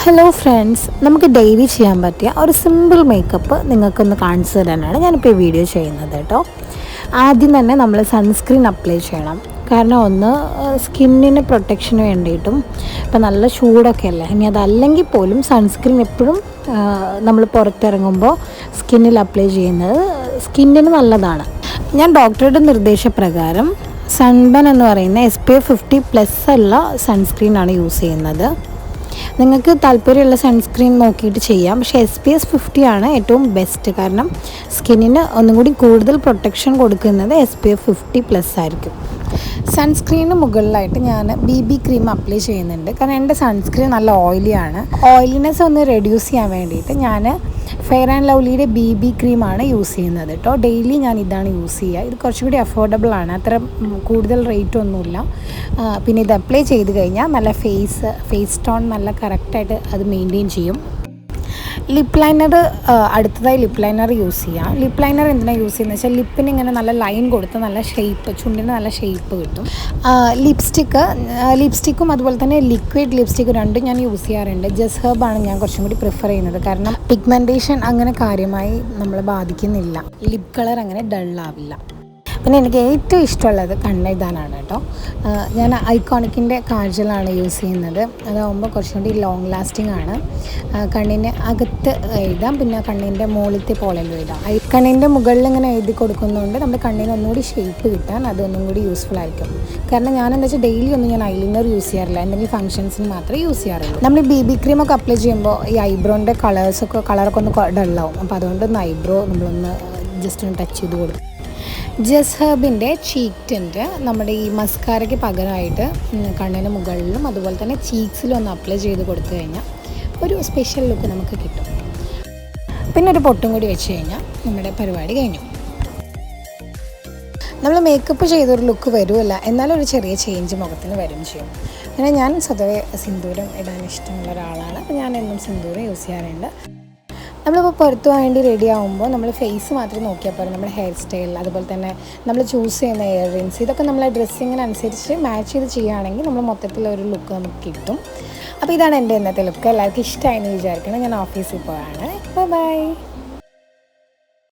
Hello friends, നമുക്ക് daily ചെയ്യാൻ പറ്റിയ ഒരു സിമ്പിൾ മേക്കപ്പ് നിങ്ങൾക്കൊന്ന് കാണിച്ചു തരാനാണ് ഞാനിപ്പോൾ ഈ വീഡിയോ ചെയ്യുന്നത് കേട്ടോ. ആദ്യം തന്നെ നമ്മൾ സൺസ്ക്രീൻ അപ്ലൈ ചെയ്യണം. കാരണം ഒന്ന് സ്കിന്നിന് പ്രൊട്ടക്ഷന് വേണ്ടിയിട്ടും ഇപ്പം നല്ല ചൂടൊക്കെ അല്ലേ, ഇനി അതല്ലെങ്കിൽ പോലും സൺസ്ക്രീൻ എപ്പോഴും നമ്മൾ പുറത്തിറങ്ങുമ്പോൾ സ്കിന്നിൽ അപ്ലൈ ചെയ്യുന്നത് സ്കിന്നിന് നല്ലതാണ്. ഞാൻ ഡോക്ടറുടെ നിർദ്ദേശപ്രകാരം സൺബൺ എന്ന് പറയുന്ന SPF 50+ ഉള്ള സൺസ്ക്രീനാണ് യൂസ് ചെയ്യുന്നത്. നിങ്ങൾക്ക് താല്പര്യമുള്ള സൺസ്ക്രീൻ നോക്കിയിട്ട് ചെയ്യാം, പക്ഷേ SPF 50 ആണ് ഏറ്റവും ബെസ്റ്റ്. കാരണം സ്കിന്നിന് ഒന്നും കൂടി കൂടുതൽ പ്രൊട്ടക്ഷൻ കൊടുക്കുന്നത് SPF 50+ ആയിരിക്കും. സൺസ്ക്രീന് മുകളിലായിട്ട് ഞാൻ BB ക്രീം അപ്ലൈ ചെയ്യുന്നുണ്ട്. കാരണം എൻ്റെ സൺസ്ക്രീൻ നല്ല ഓയിലിയാണ്. ഓയിലിനെസ് ഒന്ന് റെഡ്യൂസ് ചെയ്യാൻ വേണ്ടിയിട്ട് ഞാൻ ഫെയർ ആൻഡ് ലവ്ലിയുടെ BB ക്രീമാണ് യൂസ് ചെയ്യുന്നത് കേട്ടോ. ഡെയിലി ഞാൻ ഇതാണ് യൂസ് ചെയ്യുക. ഇത് കുറച്ചുകൂടി അഫോർഡബിൾ ആണ്, അത്ര കൂടുതൽ റേറ്റ് ഒന്നുമില്ല. പിന്നെ ഇത് അപ്ലൈ ചെയ്ത് കഴിഞ്ഞാൽ നല്ല ഫേസ് ടോൺ നല്ല കറക്റ്റായിട്ട് അത് മെയിൻറ്റെയിൻ ചെയ്യും. ലിപ്പ് ലൈനർ അടുത്തതായി ലിപ്പ് ലൈനർ യൂസ് ചെയ്യാം. ലിപ്പ് ലൈനർ എന്തിനാണ് യൂസ് ചെയ്യുന്നത് വെച്ചാൽ ലിപ്പിന് ഇങ്ങനെ നല്ല ലൈൻ കൊടുത്ത് നല്ല ഷേപ്പ്, ചുണ്ടിന് നല്ല ഷേപ്പ് കിട്ടും. ലിപ്സ്റ്റിക്കും അതുപോലെ തന്നെ ലിക്വിഡ് ലിപ്സ്റ്റിക്ക് രണ്ടും ഞാൻ യൂസ് ചെയ്യാറുണ്ട്. ജസ്റ്റ് ഹെർബാണ് ഞാൻ കുറച്ചും കൂടി പ്രിഫർ ചെയ്യുന്നത്. കാരണം പിഗ്മെൻറ്റേഷൻ അങ്ങനെ കാര്യമായി നമ്മളെ ബാധിക്കുന്നില്ല, ലിപ്പ് കളർ അങ്ങനെ ഡള്ളാവില്ല. പിന്നെ എനിക്ക് ഏറ്റവും ഇഷ്ടമുള്ളത് കണ്ണെഴുതാനാണ് കേട്ടോ. ഞാൻ ഐക്കോണിക്കിൻ്റെ കാജലാണ് യൂസ് ചെയ്യുന്നത്. അതാകുമ്പോൾ കുറച്ചും കൂടി ലോങ് ലാസ്റ്റിംഗ് ആണ്. കണ്ണിന് അകത്ത് എഴുതാം, പിന്നെ കണ്ണിൻ്റെ മുകളിലത്തെ പോലെല്ലാം എഴുതാം. കണ്ണിൻ്റെ മുകളിൽ ഇങ്ങനെ എഴുതി കൊടുക്കുന്നതുകൊണ്ട് നമ്മുടെ കണ്ണിന് ഒന്നുകൂടി ഷേപ്പ് കിട്ടാൻ അതൊന്നും കൂടി യൂസ്ഫുൾ ആയിരിക്കും. കാരണം ഞാനെന്താ വെച്ചാൽ ഡെയിലി ഒന്നും ഞാൻ ഐലൈനർ യൂസ് ചെയ്യാറില്ല, എന്തെങ്കിലും ഫംഗ്ഷൻസിന് മാത്രമേ യൂസ് ചെയ്യാറുള്ളൂ. നമ്മൾ BB ക്രീമൊക്കെ അപ്ലൈ ചെയ്യുമ്പോൾ ഈ ഐബ്രോൻ്റെ കളറൊക്കെ ഒന്ന് ഡള്ളാവും. അപ്പോൾ അതുകൊണ്ടൊന്ന് ഐബ്രോ നമ്മളൊന്ന് ജസ്റ്റ് ഒന്ന് ടച്ച് ചെയ്ത് കൊടുക്കും. ജസ്റ്റ് ഹെർബിൻ്റെ ചീക്ക് ടിൻ്റ് നമ്മുടെ ഈ മസ്കാരയ്ക്ക് പകരമായിട്ട് കണ്ണിന് മുകളിലും അതുപോലെ തന്നെ ചീക്സിലും ഒന്ന് അപ്ലൈ ചെയ്ത് കൊടുത്തു കഴിഞ്ഞാൽ ഒരു സ്പെഷ്യൽ ലുക്ക് നമുക്ക് കിട്ടും. പിന്നെ ഒരു പൊട്ടും കൂടി വെച്ച് കഴിഞ്ഞാൽ നമ്മുടെ പരിപാടി കഴിഞ്ഞു. നമ്മൾ മേക്കപ്പ് ചെയ്തൊരു ലുക്ക് വരുമല്ല, എന്നാലും ഒരു ചെറിയ ചേഞ്ച് മുഖത്തിന് വരും ചെയ്യും. അങ്ങനെ ഞാൻ സ്വതവേ സിന്ദൂരം ഇടാൻ ഇഷ്ടമുള്ള ഒരാളാണ്. അപ്പോൾ ഞാൻ എന്നും സിന്ദൂരം യൂസ് ചെയ്യാറുണ്ട്. നമ്മളിപ്പോൾ പുറത്തു വേണ്ടി റെഡി ആകുമ്പോൾ നമ്മൾ ഫേസ് മാത്രം നോക്കിയാൽ പോലും നമ്മുടെ ഹെയർ സ്റ്റൈൽ അതുപോലെ തന്നെ നമ്മൾ ചൂസ് ചെയ്യുന്ന ഇയർ റിങ്സ് ഇതൊക്കെ നമ്മളെ ഡ്രസ്സിങ്ങിനനുസരിച്ച് മാച്ച് ചെയ്ത് ചെയ്യുകയാണെങ്കിൽ നമ്മൾ മൊത്തത്തിലൊരു ലുക്ക് നമുക്ക് കിട്ടും. അപ്പോൾ ഇതാണ് എൻ്റെ ഇന്നത്തെ ലുക്ക്. എല്ലാവർക്കും ഇഷ്ടമായെന്ന് വിചാരിക്കണം. ഞാൻ ഓഫീസിൽ പോയാണ്. ബൈ.